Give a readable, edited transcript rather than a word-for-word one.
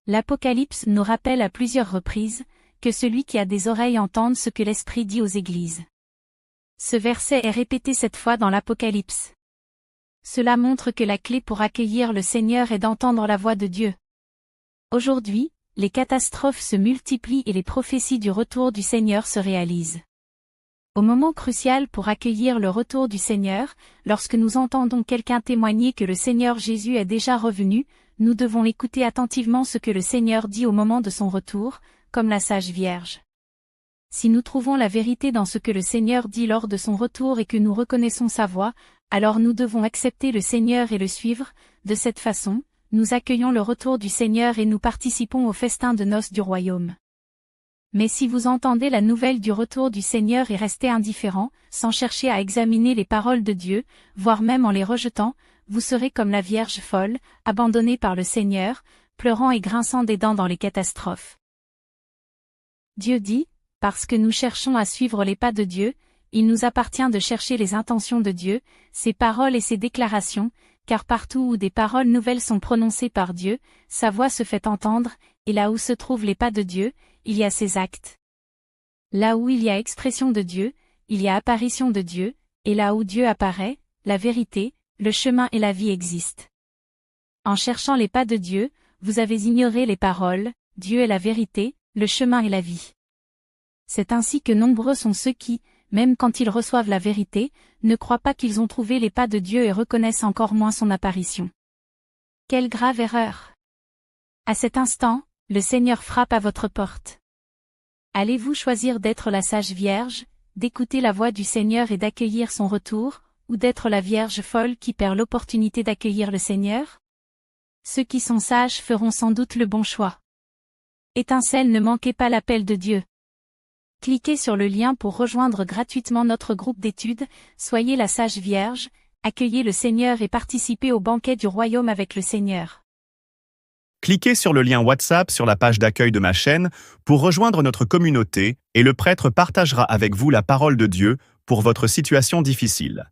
L'Apocalypse nous rappelle à plusieurs reprises que celui qui a des oreilles entende ce que l'Esprit dit aux églises. Ce verset est répété 7 fois dans l'Apocalypse. Cela montre que la clé pour accueillir le Seigneur est d'entendre la voix de Dieu. Aujourd'hui, les catastrophes se multiplient et les prophéties du retour du Seigneur se réalisent. Au moment crucial pour accueillir le retour du Seigneur, lorsque nous entendons quelqu'un témoigner que le Seigneur Jésus est déjà revenu, nous devons écouter attentivement ce que le Seigneur dit au moment de son retour, comme la sage Vierge. Si nous trouvons la vérité dans ce que le Seigneur dit lors de son retour et que nous reconnaissons sa voix, alors nous devons accepter le Seigneur et le suivre. De cette façon, nous accueillons le retour du Seigneur et nous participons au festin de noces du royaume. Mais si vous entendez la nouvelle du retour du Seigneur et restez indifférent, sans chercher à examiner les paroles de Dieu, voire même en les rejetant, vous serez comme la Vierge folle, abandonnée par le Seigneur, pleurant et grinçant des dents dans les catastrophes. Dieu dit, parce que nous cherchons à suivre les pas de Dieu, il nous appartient de chercher les intentions de Dieu, ses paroles et ses déclarations, car partout où des paroles nouvelles sont prononcées par Dieu, sa voix se fait entendre, et là où se trouvent les pas de Dieu, il y a ses actes. Là où il y a expression de Dieu, il y a apparition de Dieu, et là où Dieu apparaît, la vérité, le chemin et la vie existent. En cherchant les pas de Dieu, vous avez ignoré les paroles, Dieu est la vérité, le chemin et la vie. C'est ainsi que nombreux sont ceux qui, même quand ils reçoivent la vérité, ne croient pas qu'ils ont trouvé les pas de Dieu et reconnaissent encore moins son apparition. Quelle grave erreur! À cet instant, le Seigneur frappe à votre porte. Allez-vous choisir d'être la sage Vierge, d'écouter la voix du Seigneur et d'accueillir son retour, ou d'être la Vierge folle qui perd l'opportunité d'accueillir le Seigneur? Ceux qui sont sages feront sans doute le bon choix. Étincelle, ne manquez pas l'appel de Dieu. Cliquez sur le lien pour rejoindre gratuitement notre groupe d'études, soyez la sage Vierge, accueillez le Seigneur et participez au banquet du royaume avec le Seigneur. Cliquez sur le lien WhatsApp sur la page d'accueil de ma chaîne pour rejoindre notre communauté et le prêtre partagera avec vous la parole de Dieu pour votre situation difficile.